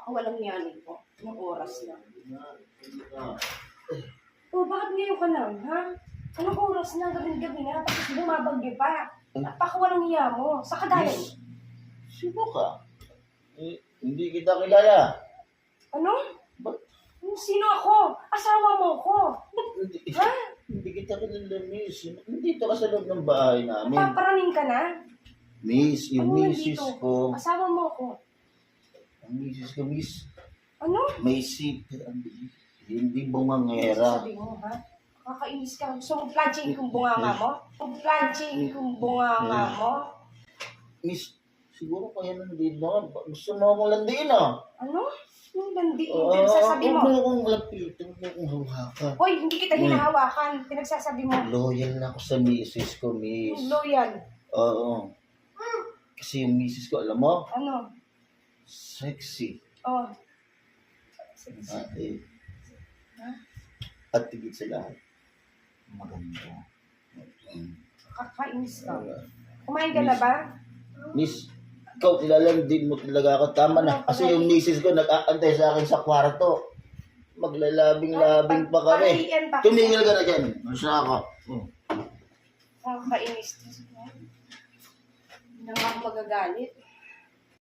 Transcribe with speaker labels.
Speaker 1: Napakawalang yanin ko. Anong oras na? Oh, bakit ngayon ka lang, ha? Anong oras na? Gabi-gabi na. Tapos bumabagyo pa. Napakawalang iya mo. Sa kagaling?
Speaker 2: Sino ka? Hindi kita kilala.
Speaker 1: Ano?
Speaker 2: Ba't
Speaker 1: Sino ako? Asawa mo ko.
Speaker 2: hindi,
Speaker 1: Ha?
Speaker 2: hindi kita kilala, miss? Nandito ka sa loob ng bahay namin.
Speaker 1: Paparaning ka na?
Speaker 2: Miss, yung
Speaker 1: Ano
Speaker 2: misis
Speaker 1: nandito?
Speaker 2: ko.
Speaker 1: Asawa mo ko.
Speaker 2: Ang misis ko, miss.
Speaker 1: Ano?
Speaker 2: May secret. Hindi bumangera.
Speaker 1: Sabi mo, ha? Kakainis ka. Gusto mo planching kung bunganga mo? Kung planching kung bunganga mo?
Speaker 2: Miss, siguro kaya nandito ako. Gusto mo akong landiin, ah.
Speaker 1: Ano? Yung landi, pinagsasabi mo.
Speaker 2: Huwag mo akong lapitin, huwag mo akong hawakan.
Speaker 1: Hoy, hindi kita hinahawakan. Pinagsasabi mo.
Speaker 2: Loyal na ako sa misis ko, miss.
Speaker 1: Loyal.
Speaker 2: Oo. Kasi yung misis ko, alam mo,
Speaker 1: Ano?
Speaker 2: sexy.
Speaker 1: Oh.
Speaker 2: Ate. At tigit sa lahat. Maganda.
Speaker 1: Kakainis ka. Kumain ka na ba?
Speaker 2: Miss, ikaw din mo talaga ako. Tama na. Kasi yung misis ko nag-aantay sa akin sa kwarto. Maglalabing-labing pa kami.
Speaker 1: Pag-iyan pa.
Speaker 2: Tumingil ka na dyan. Masa ako.
Speaker 1: Kakainis. Hindi na nga ako magagalit.